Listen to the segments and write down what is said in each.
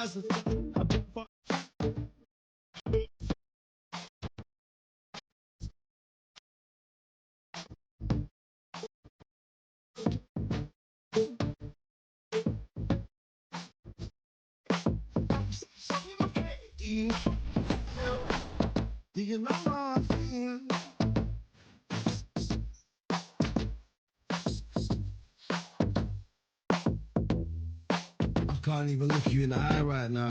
Do you know how I feel? I can't even look you in the eye right now.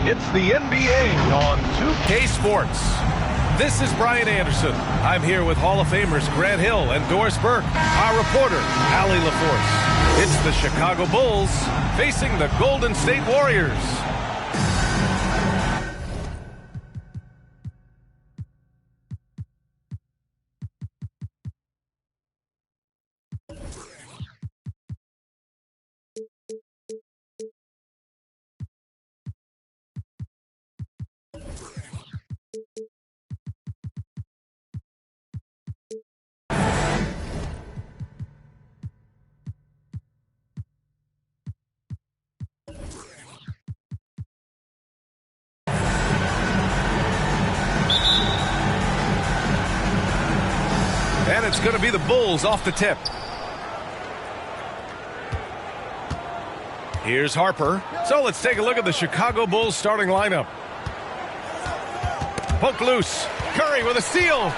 It's the NBA on 2K Sports. This is Brian Anderson. I'm here with Hall of Famers Grant Hill and Doris Burke, our reporter, Allie LaForce. It's the Chicago Bulls facing the Golden State Warriors. And it's going to be the Bulls off the tip. Here's Harper. So let's take a look at the Chicago Bulls starting lineup. Poke loose. Curry with a steal.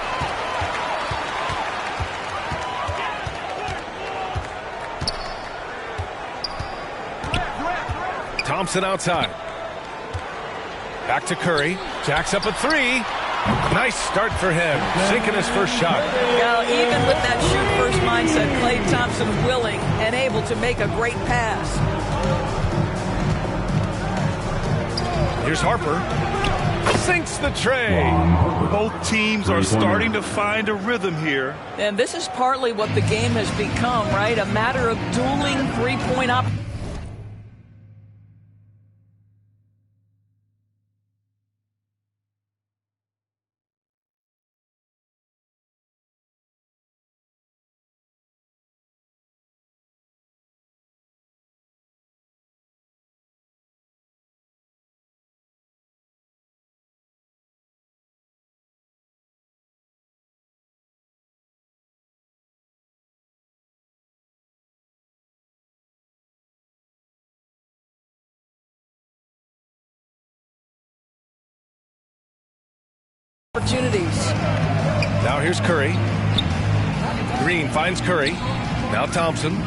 Thompson outside. Back to Curry. Jacks up a three. Nice start for him, sinking his first shot. Now, even with that shoot-first mindset, Klay Thompson willing and able to make a great pass. Here's Harper. Sinks the tray. Both teams are starting to find a rhythm here. And this is partly what the game has become, right? A matter of dueling three-point opportunities. Now here's Curry. Green finds Curry. Now Thompson.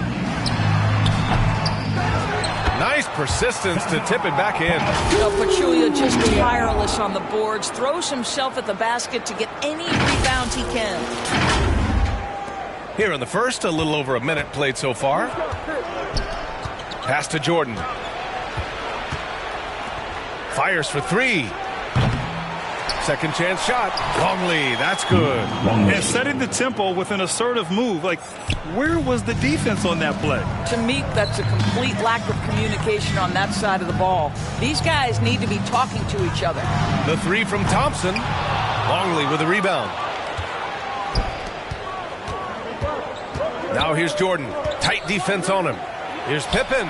Nice persistence to tip it back in. Pachulia just tireless on the boards. Throws himself at the basket to get any rebounds he can. Here in the first, a little over a minute played so far. Pass to Jordan. Fires for three. Second chance shot. Longley, that's good. And setting the tempo with an assertive move. Like, where was the defense on that play? To me, that's a complete lack of communication on that side of the ball. These guys need to be talking to each other. The three from Thompson. Longley with a rebound. Now here's Jordan. Tight defense on him. Here's Pippen.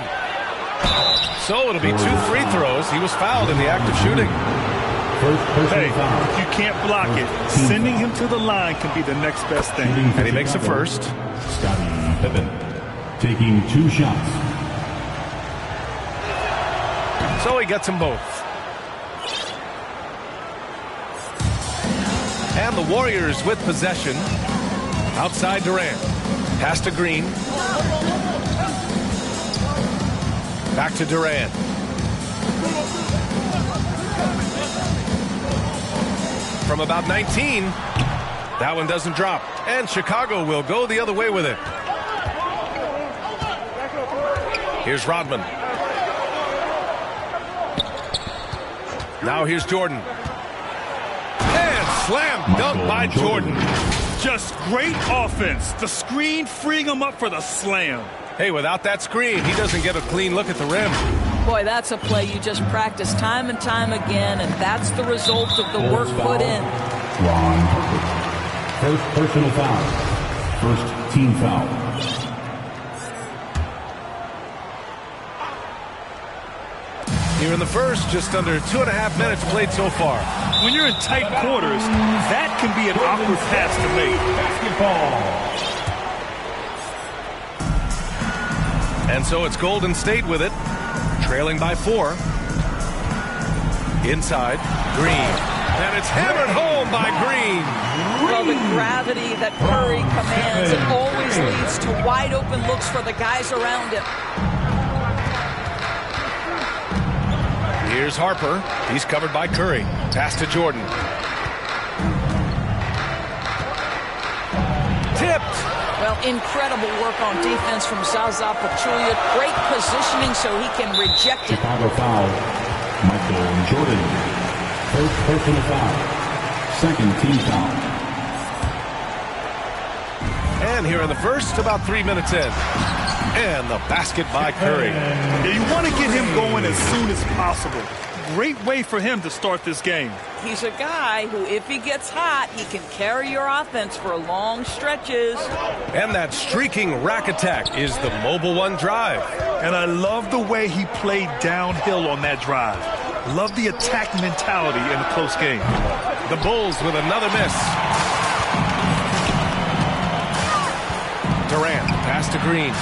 So it'll be 2 free throws. He was fouled in the act of shooting. Hey, if you can't block it, sending him to the line can be the next best thing. And he makes a first. Scottie Pippen taking 2 shots. So he gets them both. And the Warriors with possession. Outside Durant. Pass to Green. Back to Durant. From about 19. That one doesn't drop. And Chicago will go the other way with it. Here's Rodman. Now here's Jordan. And slam dunk by Jordan. Just great offense. The screen freeing him up for the slam. Hey, without that screen, he doesn't get a clean look at the rim. Boy, that's a play you just practice time and time again, and that's the result of the work put in. Ron Harper. First personal foul. First team foul. Here in the first, just under 2.5 minutes played so far. When you're in tight quarters, that can be an awkward pass to make. Basketball. And so it's Golden State with it, trailing by 4. Inside, Green. And it's hammered home by Green. Well, the gravity that Curry commands, it always leads to wide open looks for the guys around him. Here's Harper. He's covered by Curry. Pass to Jordan. Tipped. Well, incredible work on defense from Zaza Pachulia. Great positioning so he can reject it. Chicago foul. Michael Jordan. First personal foul. Second team foul. And here in the first, about 3 minutes in. And the basket by Curry. Yeah, you want to get him going as soon as possible. Great way for him to start this game. He's a guy who, if he gets hot, he can carry your offense for long stretches. And that streaking rack attack is the Mobile One drive. And I love the way he played downhill on that drive. Love the attack mentality in a close game. The Bulls with another miss. Durant, pass to Green.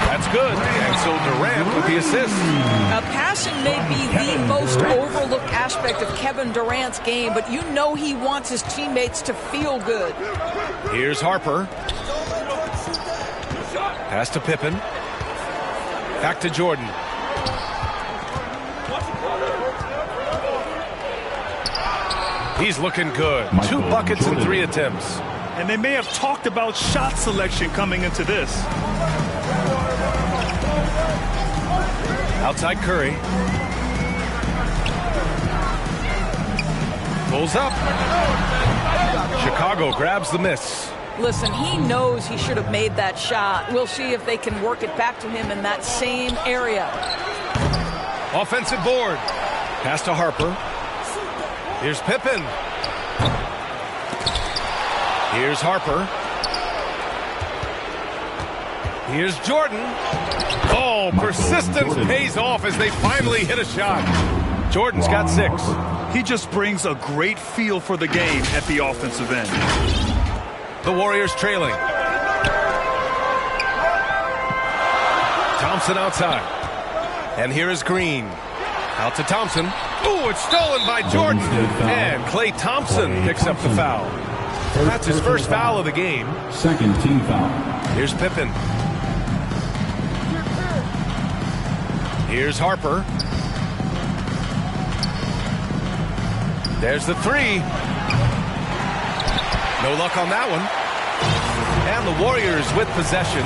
That's good. And so Durant with the assist. Passing may be the most overlooked aspect of Kevin Durant's game, but you know he wants his teammates to feel good. Here's Harper. Pass to Pippen. Back to Jordan. He's looking good. 2 buckets and 3 attempts. And they may have talked about shot selection coming into this. Outside Curry. Pulls up. Chicago grabs the miss. Listen, he knows he should have made that shot. We'll see if they can work it back to him in that same area. Offensive board. Pass to Harper. Here's Pippen. Here's Harper. Here's Jordan. Oh, persistence pays off as they finally hit a shot. Jordan's got 6. He just brings a great feel for the game at the offensive end. The Warriors trailing. Thompson outside. And here is Green. Out to Thompson. Ooh, it's stolen by Jordan. And Klay Thompson picks up the foul. That's his first foul of the game. Second team foul. Here's Pippen. Here's Harper. There's the 3. No luck on that one. And the Warriors with possession.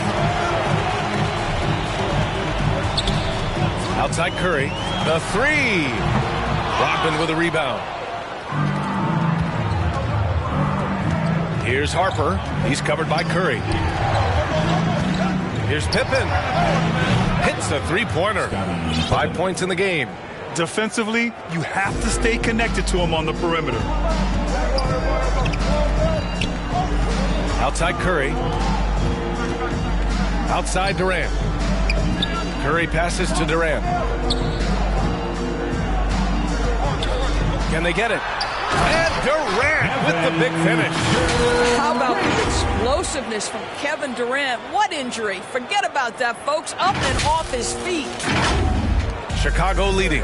Outside Curry. The 3. Rodman with a rebound. Here's Harper. He's covered by Curry. Here's Pippen. Hits a 3-pointer. 5 points in the game. Defensively, you have to stay connected to him on the perimeter. Outside Curry. Outside Durant. Curry passes to Durant. Can they get it? And Durant with the big finish. How about the explosiveness from Kevin Durant? What injury? Forget about that, folks. Up and off his feet. Chicago leading.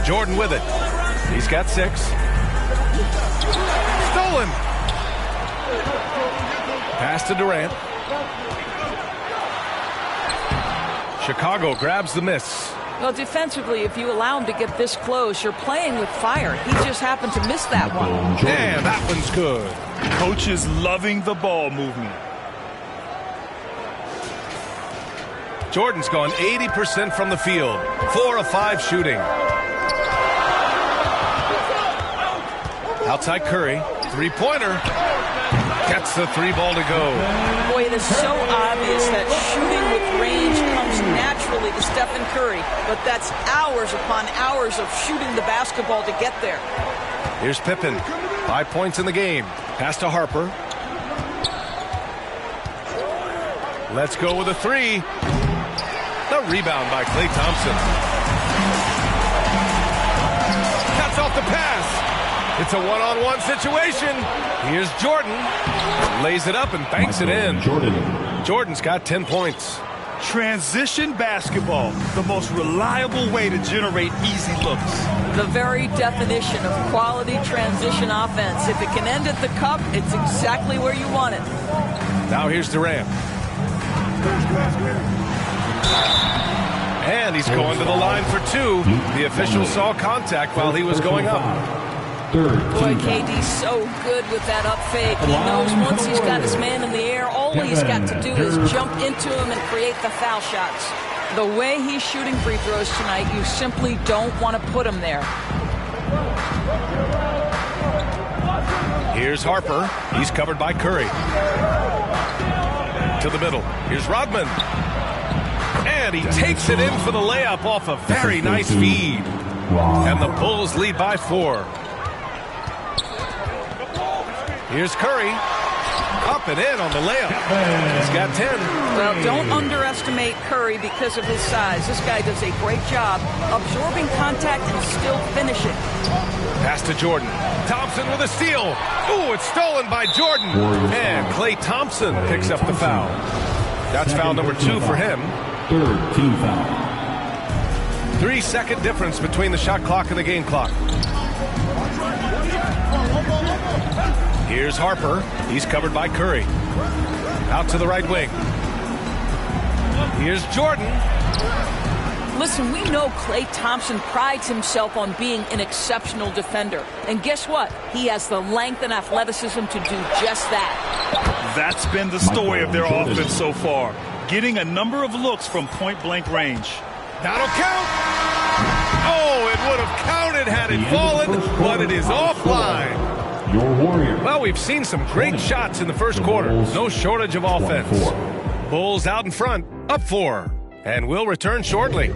Jordan with it. He's got 6. Stolen. Pass to Durant. Chicago grabs the miss. Well, defensively, if you allow him to get this close, you're playing with fire. He just happened to miss that one. And that one's good. Coach is loving the ball movement. Jordan's gone 80% from the field. 4 of 5 shooting. Outside Curry. 3-pointer. Gets the 3 ball to go. Boy, it is so obvious that shooting with range comes naturally to Stephen Curry, but that's hours upon hours of shooting the basketball to get there. Here's Pippen. 5 points in the game. Pass to Harper. Let's go with a 3. The rebound by Klay Thompson. Cuts off the pass. It's a one-on-one situation. Here's Jordan. Lays it up and banks it in. Jordan's got 10 points. Transition basketball, the most reliable way to generate easy looks. The very definition of quality transition offense. If it can end at the cup, it's exactly where you want it. Now here's Durant. And he's going to the line for 2. The official saw contact while he was going up. Boy, KD's so good with that up fake. He knows once he's got his man in the air, all he's got to do is jump into him and create the foul shots. The way he's shooting free throws tonight, you simply don't want to put him there. Here's Harper. He's covered by Curry. To the middle. Here's Rodman. And he takes it in for the layup off a very nice feed. And the Bulls lead by 4. Here's Curry. Up and in on the layup. He's got 10. Well, don't underestimate Curry because of his size. This guy does a great job absorbing contact and still finishing. Pass to Jordan. Thompson with a steal. Ooh, it's stolen by Jordan. And Klay Thompson picks up the foul. That's foul number 2 for him. 3rd team foul. 3-second difference between the shot clock and the game clock. Here's Harper. He's covered by Curry. Out to the right wing. Here's Jordan. Listen, we know Klay Thompson prides himself on being an exceptional defender. And guess what? He has the length and athleticism to do just that. That's been the story of their offense so far. Getting a number of looks from point-blank range. That'll count. Oh, it would have counted had it fallen, but it is offline. Your Warriors. Well, we've seen some great shots in the first quarter. No shortage of offense. Bulls out in front, up 4. And we'll return shortly.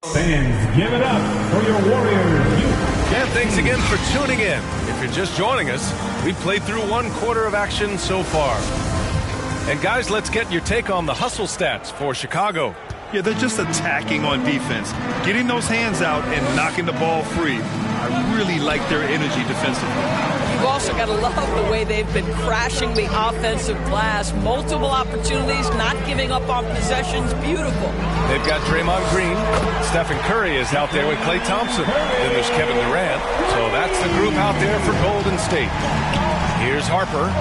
Fans, give it up for your Warriors. And thanks again for tuning in. If you're just joining us, we've played through 1 quarter of action so far. And guys, let's get your take on the hustle stats for Chicago. Yeah, they're just attacking on defense, getting those hands out and knocking the ball free. I really like their energy defensively. You've also got to love the way they've been crashing the offensive glass. Multiple opportunities, not giving up on possessions. Beautiful. They've got Draymond Green. Stephen Curry is out there with Klay Thompson. Then there's Kevin Durant. So that's the group out there for Golden State. Here's Harper.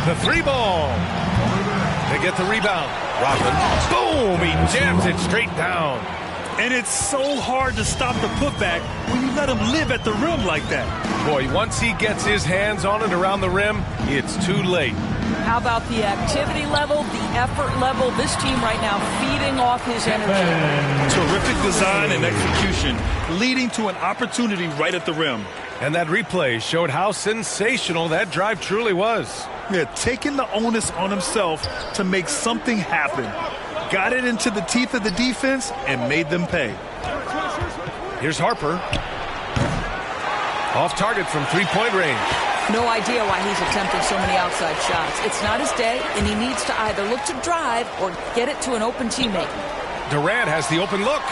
The 3 ball. They get the rebound. Rodman. Boom! He jams it straight down. And it's so hard to stop the putback when you let him live at the rim like that. Boy, once he gets his hands on it around the rim, it's too late. How about the activity level, the effort level? This team right now feeding off his energy. Terrific design and execution, leading to an opportunity right at the rim. And that replay showed how sensational that drive truly was. Yeah, taking the onus on himself to make something happen. Got it into the teeth of the defense and made them pay. Here's Harper. Off target from 3-point range. No idea why he's attempting so many outside shots. It's not his day, and he needs to either look to drive or get it to an open teammate. Durant has the open look.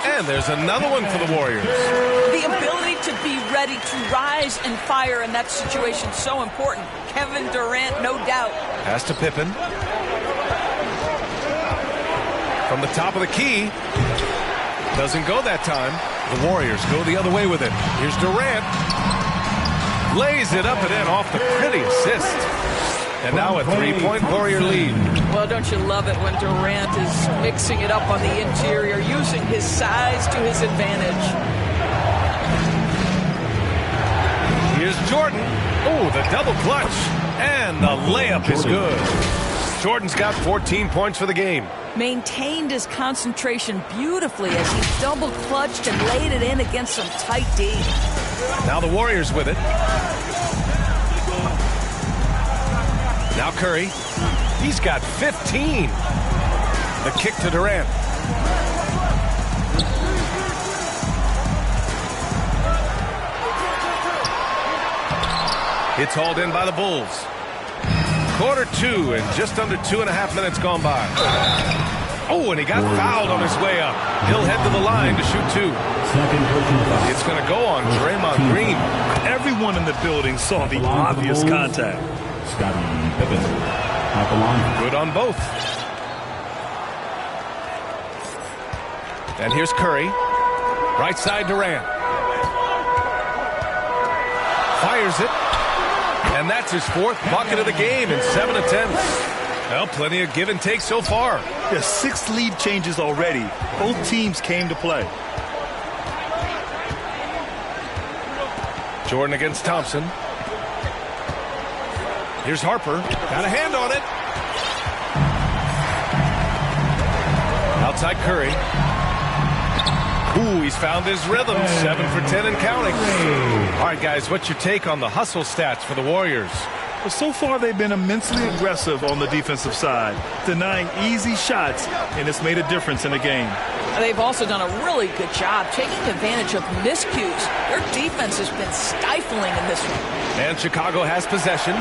And there's another one for the Warriors. The ability to be ready to rise and fire in that situation is so important. Kevin Durant, no doubt. Pass to Pippen. From the top of the key. Doesn't go that time. The Warriors go the other way with it. Here's Durant. Lays it up and in off the pretty assist. And now a 3-point Warrior lead. Well, don't you love it when Durant is mixing it up on the interior, using his size to his advantage. Here's Jordan. Oh, the double clutch. And the layup is good. Jordan's got 14 points for the game. Maintained his concentration beautifully as he double clutched and laid it in against some tight D. Now the Warriors with it. Now Curry. He's got 15. The kick to Durant. It's hauled in by the Bulls. Quarter 2 and just under 2.5 minutes gone by. Oh, and he got fouled on his way up. He'll head to the line to shoot 2. It's going to go on Draymond Green. Everyone in the building saw the obvious contact. Scottie Pippen at the line. Good on both. And here's Curry. Right side Durant. Fires it. And that's his 4th bucket of the game in 7 attempts. Well, plenty of give and take so far. There's 6 lead changes already. Both teams came to play. Jordan against Thompson. Here's Harper. Got a hand on it. Outside Curry. Ooh, he's found his rhythm. 7 for 10 and counting. All right, guys, what's your take on the hustle stats for the Warriors? Well, so far they've been immensely aggressive on the defensive side, denying easy shots, and it's made a difference in the game. They've also done a really good job taking advantage of miscues. Their defense has been stifling in this one. And Chicago has possession,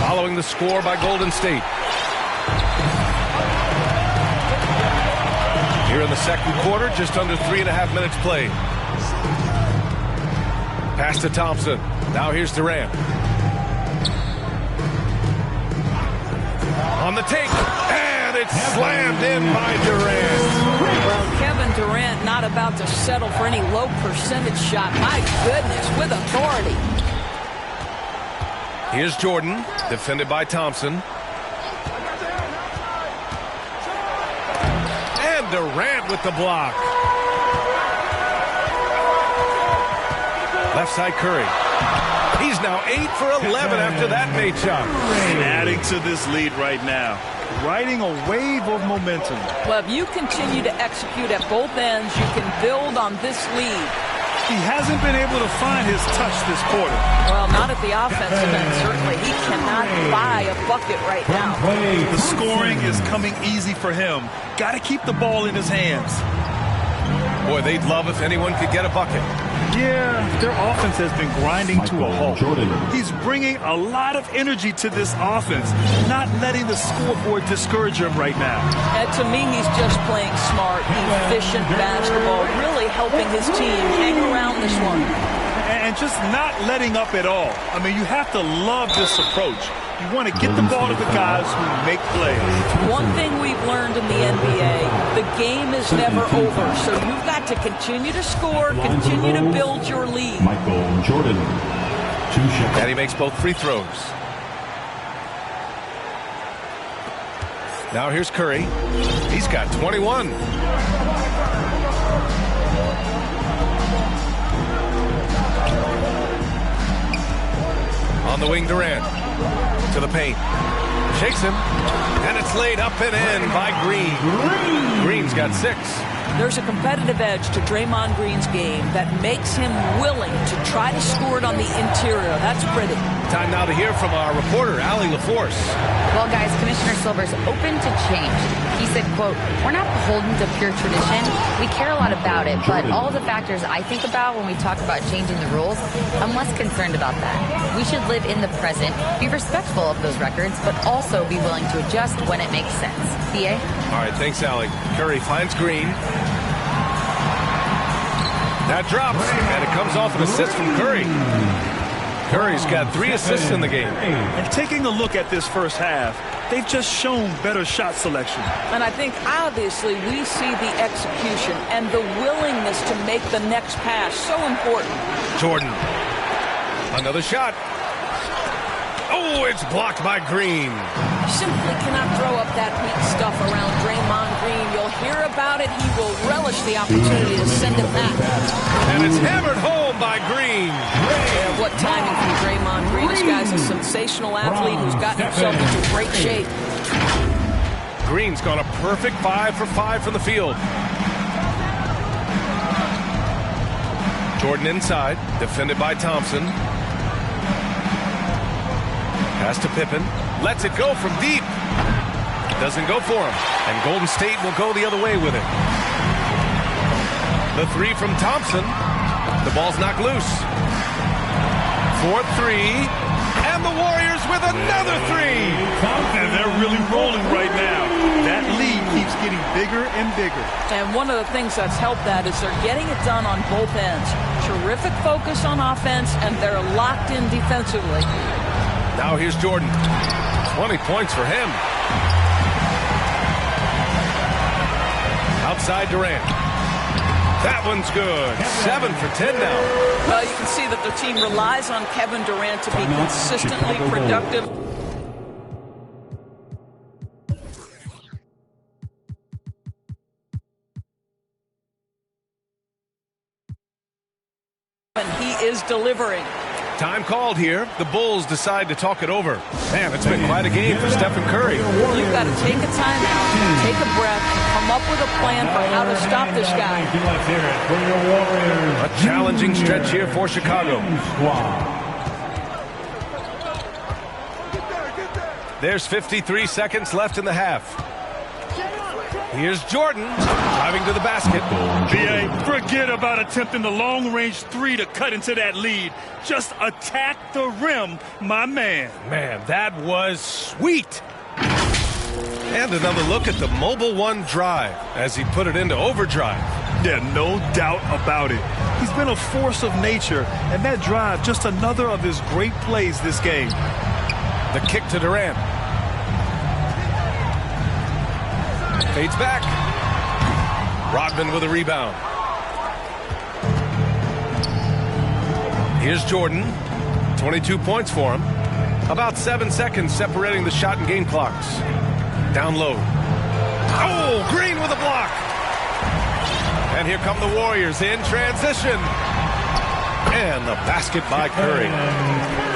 following the score by Golden State. Here in the second quarter, just under 3.5 minutes played. Pass to Thompson. Now here's Durant. On the take, and it's slammed in by Durant. Well, Kevin Durant not about to settle for any low percentage shot. My goodness, with authority. Here's Jordan, defended by Thompson. And Durant with the block. Left side Curry. He's now 8 for 11 after that made shot. Adding to this lead right now. Riding a wave of momentum. Well, if you continue to execute at both ends, you can build on this lead. He hasn't been able to find his touch this quarter. Well, not at the offensive end, certainly. He cannot buy a bucket right now. The scoring is coming easy for him. Got to keep the ball in his hands. Boy, they'd love if anyone could get a bucket. Yeah, their offense has been grinding to a halt. He's bringing a lot of energy to this offense, not letting the scoreboard discourage him right now. And to me, he's just playing smart, efficient basketball, really helping his team hang around this one. And just not letting up at all. I mean, you have to love this approach. You want to get the ball to the guys who make plays. One thing we've learned in the NBA, the game is never over. So you've got to continue to score, continue to build your lead. Michael Jordan. 2 shots. And he makes both free throws. Now here's Curry. He's got 21. On the wing, Durant. To the paint. Shakes him. And it's laid up and in by Green. Green's got 6. There's a competitive edge to Draymond Green's game that makes him willing to try to score it on the interior. That's pretty. Time now to hear from our reporter, Allie LaForce. Well, guys, Commissioner Silver's open to change. He said, quote, "We're not beholden to pure tradition. We care a lot about it, but all the factors I think about when we talk about changing the rules, I'm less concerned about that. We should live in the present, be respectful of those records, but also be willing to adjust when it makes sense." BA? All right, thanks, Allie. Curry finds Green. That drops, and it comes off an assist from Curry. Curry's got 3 assists in the game. And taking a look at this first half, they've just shown better shot selection. And I think, obviously, we see the execution and the willingness to make the next pass so important. Jordan. Another shot. Oh, it's blocked by Green. Simply cannot throw up that weak stuff around Draymond Green. You'll hear about it. He will relish the opportunity to send it back. And it's hammered home by Green. Yeah, what timing from Draymond Green. This guy's a sensational athlete who's gotten himself into great shape. Green's gone a perfect 5 for 5 from the field. Jordan inside, defended by Thompson. Pass to Pippen, lets it go from deep. Doesn't go for him, and Golden State will go the other way with it. The three from Thompson. The ball's knocked loose. 4-3, and the Warriors with another three. And they're really rolling right now. That lead keeps getting bigger and bigger. And one of the things that's helped that is they're getting it done on both ends. Terrific focus on offense, and they're locked in defensively. Now here's Jordan. 20 points for him. Outside Durant. That one's good. 7 for 10 now. Well, you can see that the team relies on Kevin Durant to be consistently productive. And he is delivering. Time called here. The Bulls decide to talk it over. Man, it's been quite a game for Stephen Curry. You've got to take a timeout, take a breath, and come up with a plan for how to stop this guy. A challenging stretch here for Chicago. There's 53 seconds left in the half. Here's Jordan driving to the basket. B.A., forget about attempting the long-range three to cut into that lead. Just attack the rim, my man. Man, that was sweet. And another look at the Mobile One drive as he put it into overdrive. Yeah, no doubt about it. He's been a force of nature, and that drive, just another of his great plays this game. The kick to Durant. Fades back. Rodman with a rebound. Here's Jordan. 22 points for him. About 7 seconds separating the shot and game clocks. Down low. Oh, Green with a block. And here come the Warriors in transition. And the basket by Curry.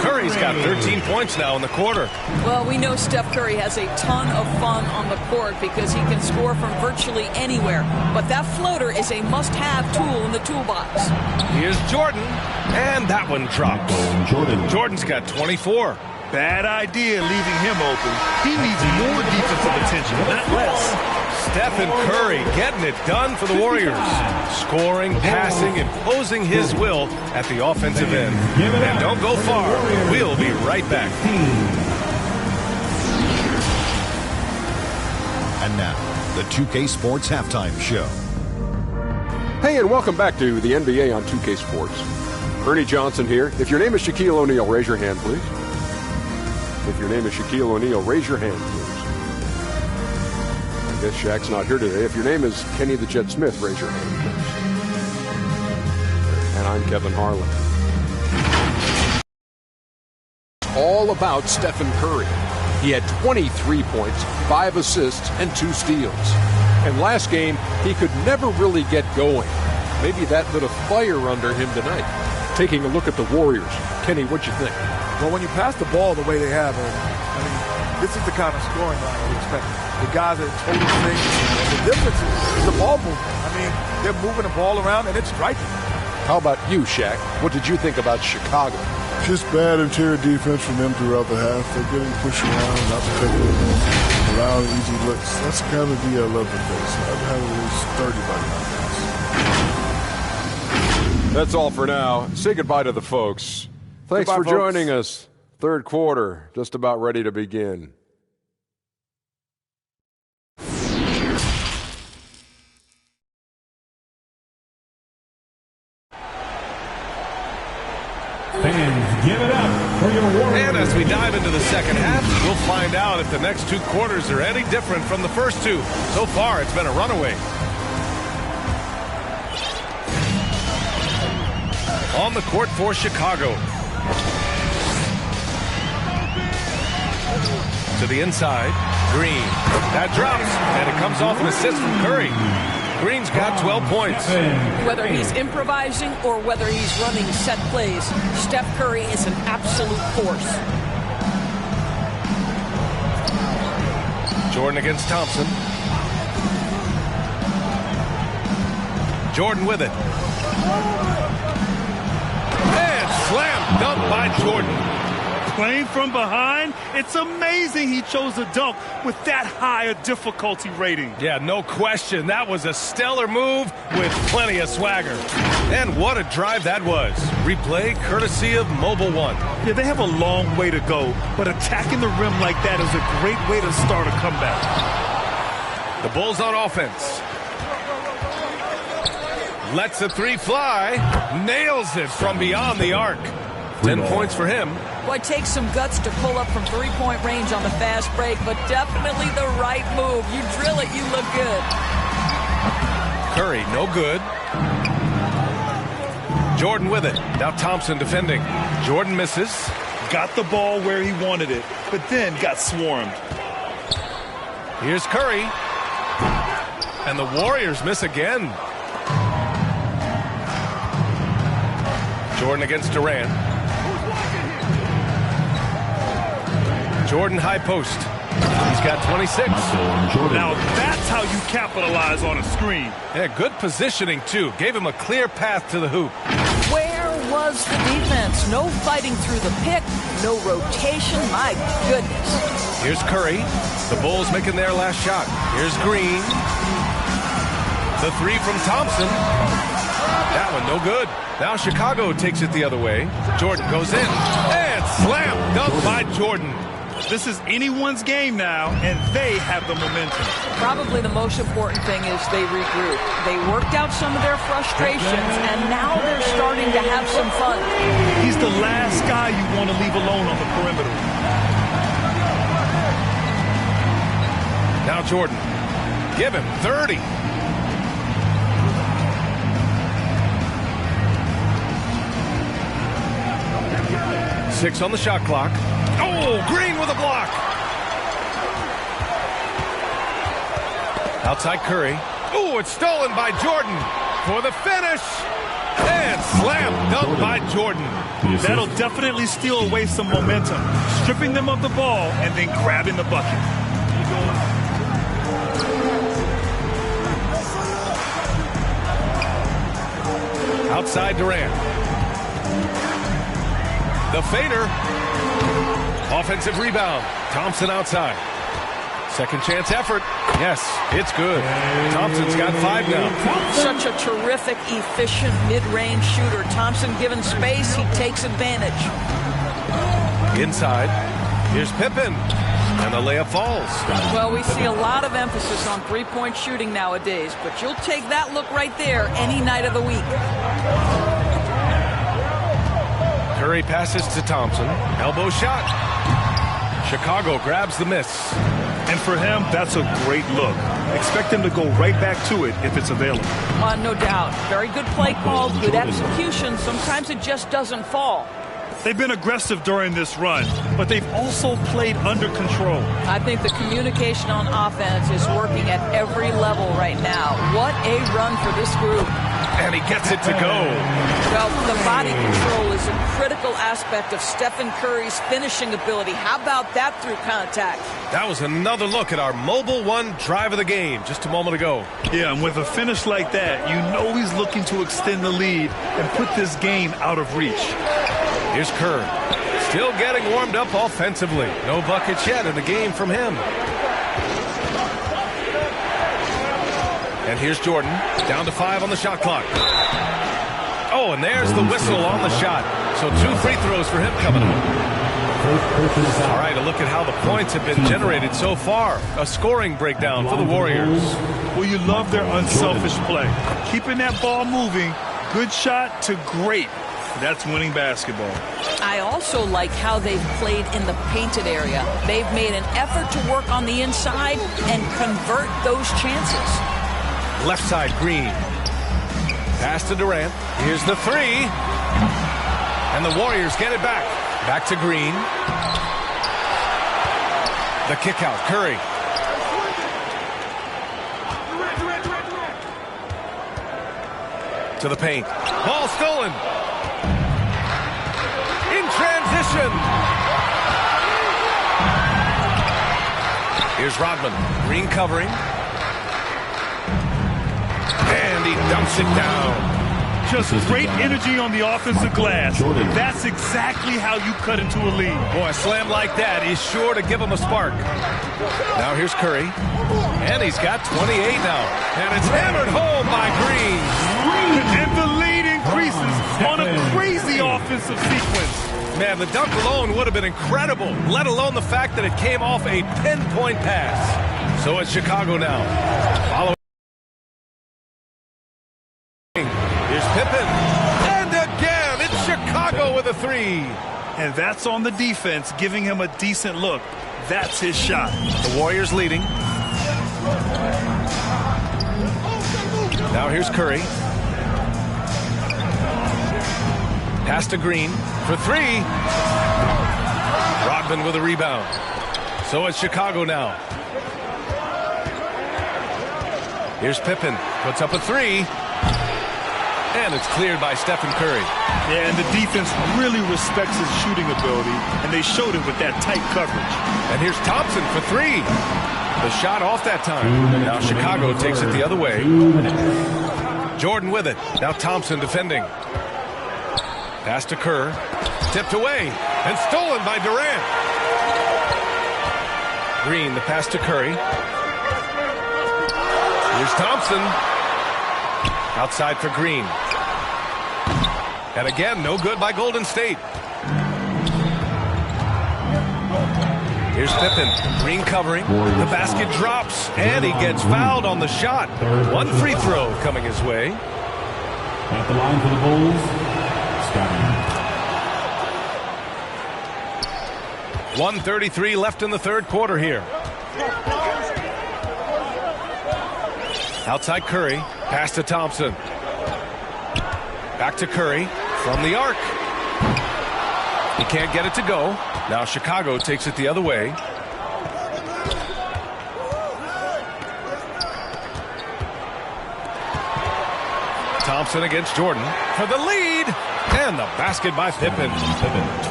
Curry's got 13 points now in the quarter. Well, we know Steph Curry has a ton of fun on the court because he can score from virtually anywhere. But that floater is a must-have tool in the toolbox. Here's Jordan, and that one drops. Jordan's got 24. Bad idea leaving him open. He needs more defensive attention, not less. Stephen Curry getting it done for the Warriors. Scoring, passing, imposing his will at the offensive end. And don't go far. We'll be right back. And now, the 2K Sports Halftime Show. Hey, and welcome back to the NBA on 2K Sports. Ernie Johnson here. If your name is Shaquille O'Neal, raise your hand, please. If your name is Shaquille O'Neal, raise your hand, please. I guess Shaq's not here today. If your name is Kenny the Jet Smith, raise your hand, please. And I'm Kevin Harlan. All about Stephen Curry. He had 23 points, 5 assists, and 2 steals. And last game, he could never really get going. Maybe that lit a fire under him tonight. Taking a look at the Warriors. Kenny, what'd you think? Well, when you pass the ball the way they have, I mean, this is the kind of scoring line we expect. The guys are in total sync. The difference is the ball movement. I mean, they're moving the ball around, and it's striking. How about you, Shaq? What did you think about Chicago? Just bad interior defense from them throughout the half. They're getting pushed around, not protected, allowing easy looks. That's the kind of D I love to face. I've had at least 30 by now. That's all for now. Say goodbye to the folks. Thanks for joining us. Third quarter, just about ready to begin. Fans, give it up for your Warriors. And as we dive into the second half, we'll find out if the next 2 quarters are any different from the first 2. So far, it's been a runaway. On the court for Chicago. To the inside, Green. That drops, and it comes off an assist from Curry. Green's got 12 points. Whether he's improvising or whether he's running set plays, Steph Curry is an absolute force. Jordan against Thompson. Jordan with it. And slam dunk by Jordan. Playing from behind, it's amazing he chose a dunk with that high a difficulty rating. Yeah, no question. That was a stellar move with plenty of swagger. And what a drive that was. Replay courtesy of Mobile One. Yeah, they have a long way to go, but attacking the rim like that is a great way to start a comeback. The Bulls on offense. Lets the three fly. Nails it from beyond the arc. 10 points for him. Well, it takes some guts to pull up from three-point range on the fast break, but definitely the right move. You drill it, you look good. Curry, no good. Jordan with it. Now Thompson defending. Jordan misses. Got the ball where he wanted it, but then got swarmed. Here's Curry. And the Warriors miss again. Jordan against Durant. Jordan high post. He's got 26. Now that's how you capitalize on a screen. Yeah, good positioning too. Gave him a clear path to the hoop. Where was the defense? No fighting through the pick, no rotation. My goodness. Here's Curry. The Bulls making their last shot. Here's Green. The three from Thompson. That one no good. Now Chicago takes it the other way. Jordan goes in. And slam dunk by Jordan. This is anyone's game now, and they have the momentum. Probably the most important thing is they regroup. They worked out some of their frustrations, and now they're starting to have some fun. He's the last guy you want to leave alone on the perimeter. Now Jordan. Give him 30. Six on the shot clock. Oh, Green with a block. Outside Curry. Oh, it's stolen by Jordan for the finish. And slam dunk by Jordan. That'll definitely steal away some momentum. Stripping them of the ball and then grabbing the bucket. Outside Durant. The fader. Offensive rebound. Thompson outside. Second chance effort. Yes, it's good. Thompson's got 5 now. Such a terrific, efficient mid-range shooter. Thompson given space, he takes advantage. Inside. Here's Pippen. And the layup falls. Well, we see a lot of emphasis on three-point shooting nowadays, but you'll take that look right there any night of the week. Curry passes to Thompson. Elbow shot. Chicago grabs the miss. And for him, that's a great look. Expect him to go right back to it if it's available. No doubt. Very good play call, good execution. Sometimes it just doesn't fall. They've been aggressive during this run, but they've also played under control. I think the communication on offense is working at every level right now. What a run for this group. And he gets it to go. Well, the body control is a critical aspect of Stephen Curry's finishing ability. How about that through contact? That was another look at our Mobile One drive of the game just a moment ago. Yeah, and with a finish like that, you know he's looking to extend the lead and put this game out of reach. Here's Curry. Still getting warmed up offensively. No buckets yet in the game from him. And here's Jordan. Down to 5 on the shot clock. Oh, and there's the whistle on the shot. So 2 free throws for him coming up. All right, a look at how the points have been generated so far. A scoring breakdown for the Warriors. Well, you love their unselfish play. Keeping that ball moving, good shot to great. That's winning basketball. I also like how they've played in the painted area. They've made an effort to work on the inside and convert those chances. Left side, Green. Pass to Durant. Here's the 3. And the Warriors get it back. Back to Green. The kick out, Curry. To the paint. Ball stolen. In transition. Here's Rodman. Green covering. And he dumps it down. Just great energy on the offensive glass. That's exactly how you cut into a lead. Boy, a slam like that is sure to give him a spark. Now here's Curry. And he's got 28 now. And it's hammered home by Green. And the lead increases on a crazy offensive sequence. Man, the dunk alone would have been incredible, let alone the fact that it came off a pinpoint pass. So it's Chicago now. Following. Here's Pippen. And again, it's Chicago with a three. And that's on the defense, giving him a decent look. That's his shot. The Warriors leading. Now here's Curry. Pass to Green for three. Rodman with a rebound. So it's Chicago now. Here's Pippen. Puts up a three. And it's cleared by Stephen Curry. Yeah, and the defense really respects his shooting ability, and they showed it with that tight coverage. And here's Thompson for three. The shot off that time. Now Chicago takes it the other way. Jordan with it. Now Thompson defending. Pass to Kerr. Tipped away. And stolen by Durant. Green, the pass to Curry. Here's Thompson. Outside for Green. And again, no good by Golden State. Here's Pippen. Green covering. The basket drops. And he gets fouled on the shot. One free throw coming his way. At the line for the Bulls, Scottie. 1:33 left in the third quarter here. Outside Curry. Pass to Thompson. Back to Curry from the arc. He can't get it to go. Now Chicago takes it the other way. Thompson against Jordan for the lead. And the basket by Pippen.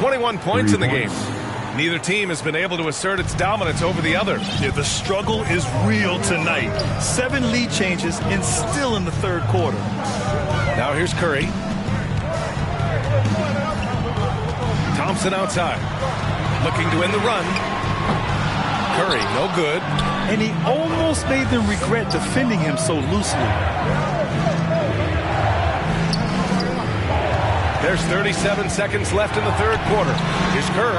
21 points in the game. Neither team has been able to assert its dominance over the other. Yeah, the struggle is real tonight. 7 lead changes and still in the third quarter. Now here's Curry. Thompson outside. Looking to end the run. Curry, no good. And he almost made them regret defending him so loosely. There's 37 seconds left in the third quarter. Here's Kerr.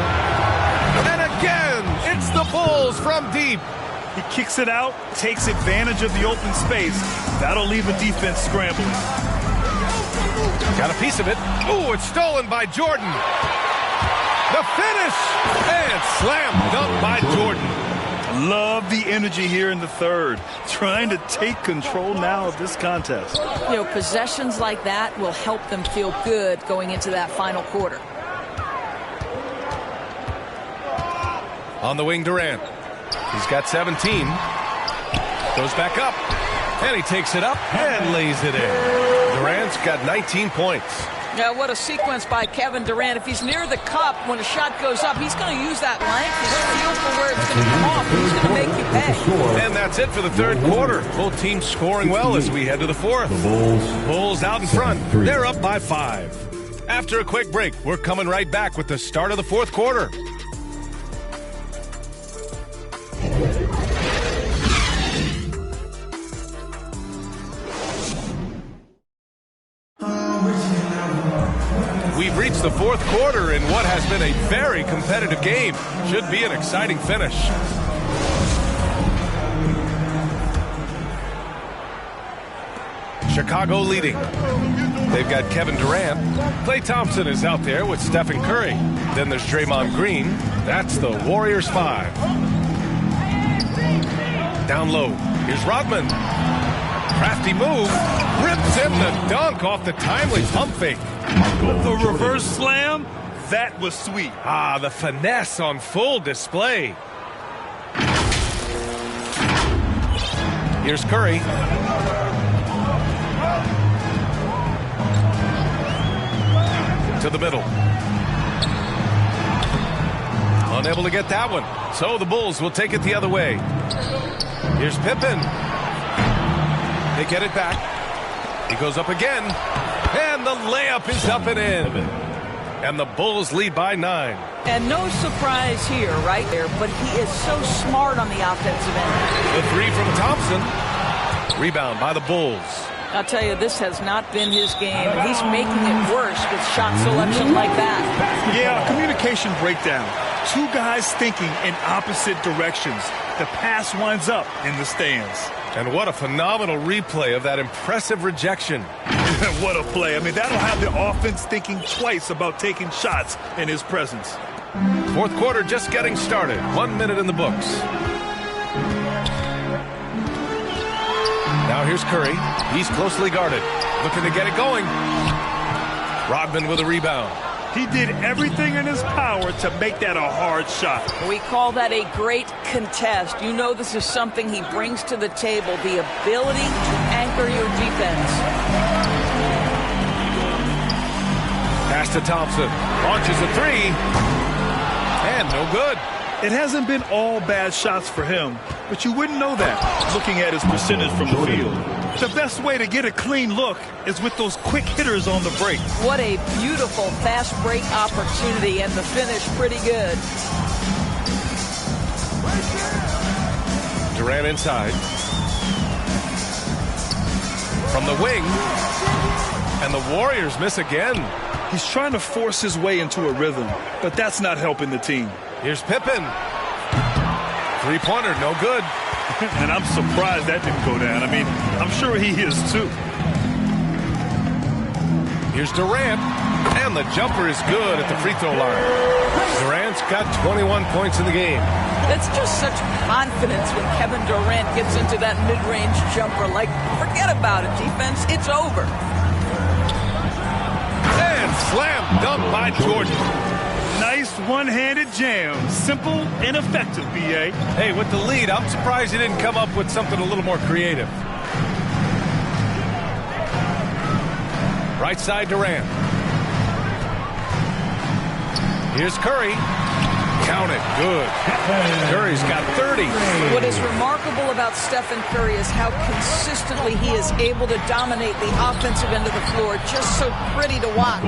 And again, it's the Bulls from deep. He kicks it out, takes advantage of the open space. That'll leave a defense scrambling. Got a piece of it. Ooh, it's stolen by Jordan. The finish. And slam dunk by Jordan. Love the energy here in the third. Trying to take control now of this contest. You know, possessions like that will help them feel good going into that final quarter. On the wing, Durant. He's got 17. Goes back up. And he takes it up and lays it in. Durant's got 19 points. Yeah, what a sequence by Kevin Durant. If he's near the cup when a shot goes up, he's going to use that length, his feel for where it's going to come off. He's going to make you pay. And that's it for the third quarter. Both teams scoring well as we head to the fourth. Bulls out in front. They're up by 5. After a quick break, we're coming right back with the start of the fourth quarter. We've reached the fourth quarter in what has been a very competitive game. Should be an exciting finish. Chicago leading. They've got Kevin Durant. Klay Thompson is out there with Stephen Curry. Then there's Draymond Green. That's the Warriors 5. Down low. Here's Rodman. Crafty move. Rips him the dunk off the timely pump fake. The reverse slam, that was sweet. Ah, the finesse on full display. Here's Curry. To the middle. Unable to get that one. So the Bulls will take it the other way. Here's Pippen. They get it back. He goes up again. And the layup is up and in. And the Bulls lead by 9. And no surprise here, right there, but he is so smart on the offensive end. The three from Thompson. Rebound by the Bulls. I'll tell you, this has not been his game. He's making it worse with shot selection like that. Yeah, communication breakdown. Two guys thinking in opposite directions. The pass winds up in the stands. And what a phenomenal replay of that impressive rejection. What a play. I mean, that'll have the offense thinking twice about taking shots in his presence. Fourth quarter just getting started. 1 minute in the books. Now here's Curry. He's closely guarded. Looking to get it going. Rodman with a rebound. He did everything in his power to make that a hard shot. We call that a great contest. You know this is something he brings to the table, the ability to anchor your defense. Pass to Thompson. Launches a three. And no good. It hasn't been all bad shots for him, but you wouldn't know that looking at his percentage from the field. The best way to get a clean look is with those quick hitters on the break. What a beautiful fast break opportunity, and the finish pretty good. Durant inside. From the wing. And the Warriors miss again. He's trying to force his way into a rhythm, but that's not helping the team. Here's Pippen. Three-pointer, no good. And I'm surprised that didn't go down. I mean, I'm sure he is too. Here's Durant. And the jumper is good at the free throw line. Durant's got 21 points in the game. That's just such confidence when Kevin Durant gets into that mid-range jumper. Like, forget about it, defense. It's over. And slam dunk by Jordan. Nice one-handed jam. Simple and effective, B.A. Hey, with the lead, I'm surprised he didn't come up with something a little more creative. Right side Durant. Here's Curry. Count it. Good. Curry's got 30. What is remarkable about Stephen Curry is how consistently he is able to dominate the offensive end of the floor. Just so pretty to watch.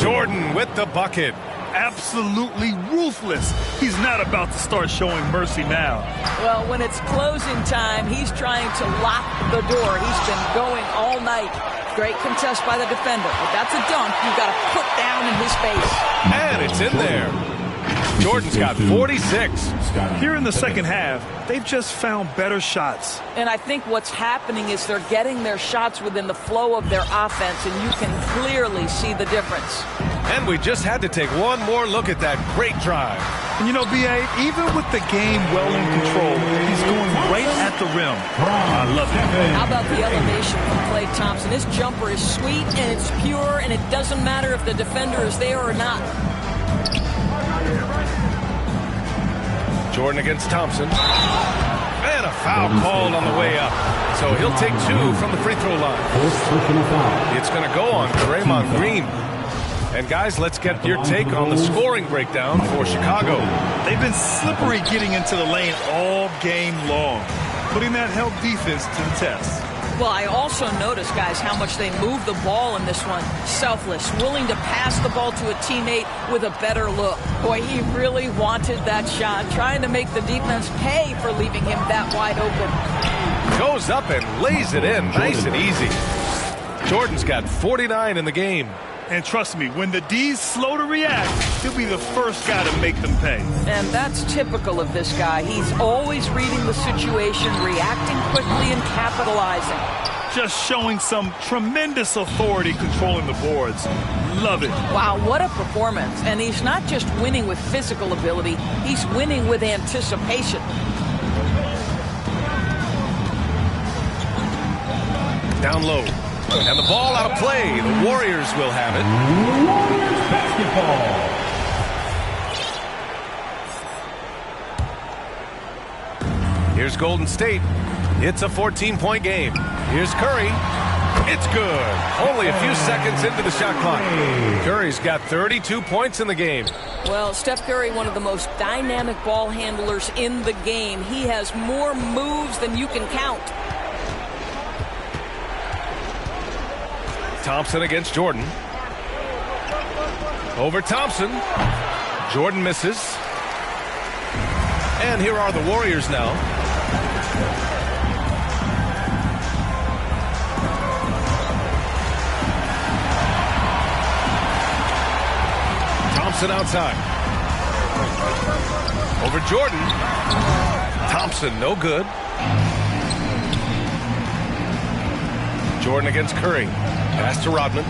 Jordan with the bucket. Absolutely ruthless. He's not about to start showing mercy now. Well, when it's closing time, he's trying to lock the door. He's been going all night. Great contest by the defender. But that's a dunk you've got to put down in his face. And it's in there. Jordan's got 46. Here in the second half, they've just found better shots. And I think what's happening is they're getting their shots within the flow of their offense, and you can clearly see the difference. And we just had to take one more look at that great drive. And you know, B.A., even with the game well in control, he's going right at the rim. I love it. How about the elevation from Klay Thompson? His jumper is sweet, and it's pure, and it doesn't matter if the defender is there or not. Jordan against Thompson. And a foul called on the way up. So he'll take two from the free throw line. It's going to go on Draymond Green. And guys, let's get your take on the scoring breakdown for Chicago. They've been slippery getting into the lane all game long, putting that help defense to the test. Well, I also noticed, guys, how much they move the ball in this one. Selfless, willing to pass the ball to a teammate with a better look. Boy, he really wanted that shot, trying to make the defense pay for leaving him that wide open. Goes up and lays it in, nice and easy. Jordan's got 49 in the game. And trust me, when the D's slow to react, he'll be the first guy to make them pay. And that's typical of this guy. He's always reading the situation, reacting quickly and capitalizing. Just showing some tremendous authority controlling the boards. Love it. Wow, what a performance. And he's not just winning with physical ability, he's winning with anticipation. Down low. And the ball out of play. The Warriors will have it. Warriors basketball. Here's Golden State. It's a 14-point game. Here's Curry. It's good. Only a few seconds into the shot clock. Curry's got 32 points in the game. Well, Steph Curry, one of the most dynamic ball handlers in the game. He has more moves than you can count. Thompson against Jordan. Over Thompson. Jordan misses. And here are the Warriors now. Thompson outside. Over Jordan. Thompson, no good. Jordan against Curry. Pass to Rodman.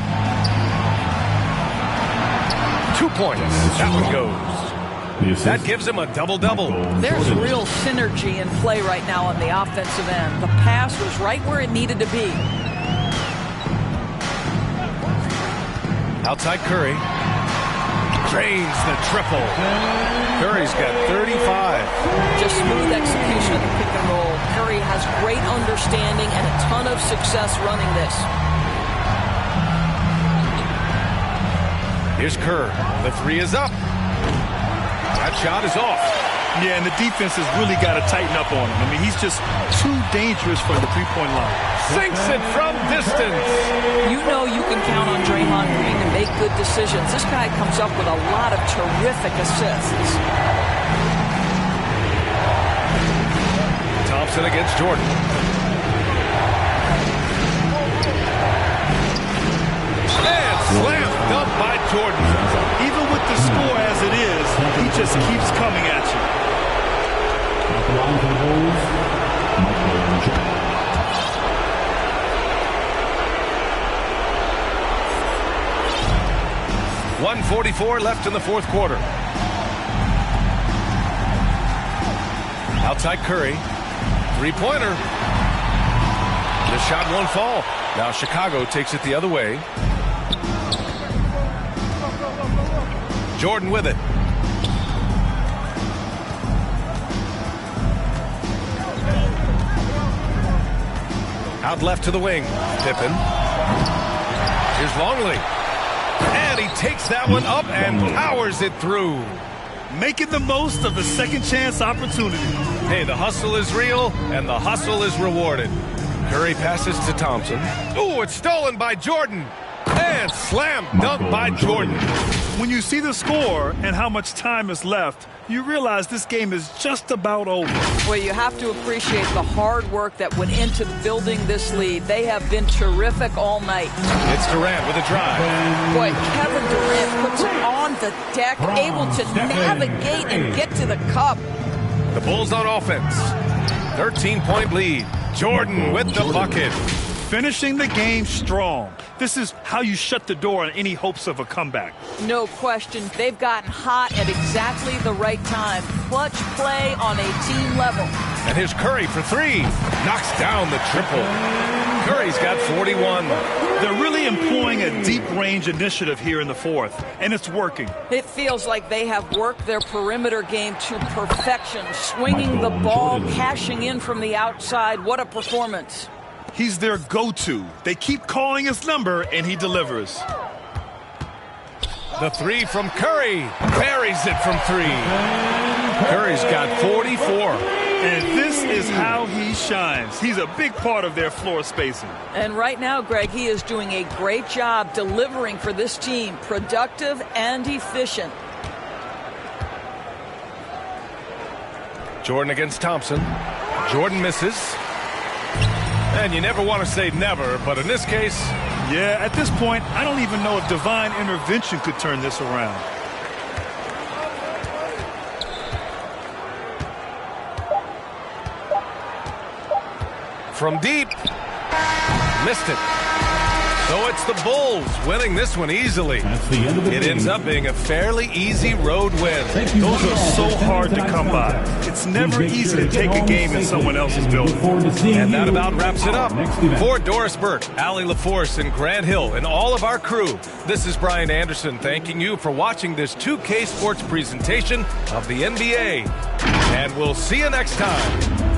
2 points. That one goes. That gives him a double-double. There's real synergy in play right now on the offensive end. The pass was right where it needed to be. Outside Curry. Drains the triple. Curry's got 35. Just smooth execution of the pick and roll. Curry has great understanding and a ton of success running this. Here's Kerr. The three is up. That shot is off. Yeah, and the defense has really got to tighten up on him. I mean, he's just too dangerous from the three-point line. Sinks it from distance. You know you can count on Draymond Green to make good decisions. This guy comes up with a lot of terrific assists. Thompson against Jordan. And slam dunk by Jordan. Even with the score as it is, he just keeps coming at you. 1:44 left in the fourth quarter. Outside Curry. Three-pointer. The shot won't fall. Now Chicago takes it the other way. Jordan with it. Out left to the wing. Pippen. Here's Longley. And he takes that one up and powers it through. Making the most of the second chance opportunity. Hey, the hustle is real and the hustle is rewarded. Curry passes to Thompson. Ooh, it's stolen by Jordan. And slam dunk by Jordan. When you see the score and how much time is left, you realize this game is just about over. Well, you have to appreciate the hard work that went into building this lead. They have been terrific all night. It's Durant with a drive. Boy, Kevin Durant puts it on the deck, able to navigate and get to the cup. The Bulls on offense. 13-point lead. Jordan with the bucket. Finishing the game strong. This is how you shut the door on any hopes of a comeback. No question. They've gotten hot at exactly the right time. Clutch play on a team level. And here's Curry for three. Knocks down the triple. Curry's got 41. They're really employing a deep-range initiative here in the fourth, and it's working. It feels like they have worked their perimeter game to perfection, swinging the ball, cashing in from the outside. What a performance. He's their go-to. They keep calling his number, and he delivers. The three from Curry. Buries it from three. Curry's got 44. And this is how he shines. He's a big part of their floor spacing. And right now, Greg, he is doing a great job delivering for this team. Productive and efficient. Jordan against Thompson. Jordan misses. And you never want to say never, but in this case... Yeah, at this point, I don't even know if divine intervention could turn this around. From deep. Missed it. So it's the Bulls winning this one easily. It ends up being a fairly easy road win. Those are so hard to come by. It's never easy to take a game in someone else's building. And that about wraps it up. For Doris Burke, Allie LaForce, and Grant Hill, and all of our crew, this is Brian Anderson thanking you for watching this 2K Sports presentation of the NBA. And we'll see you next time.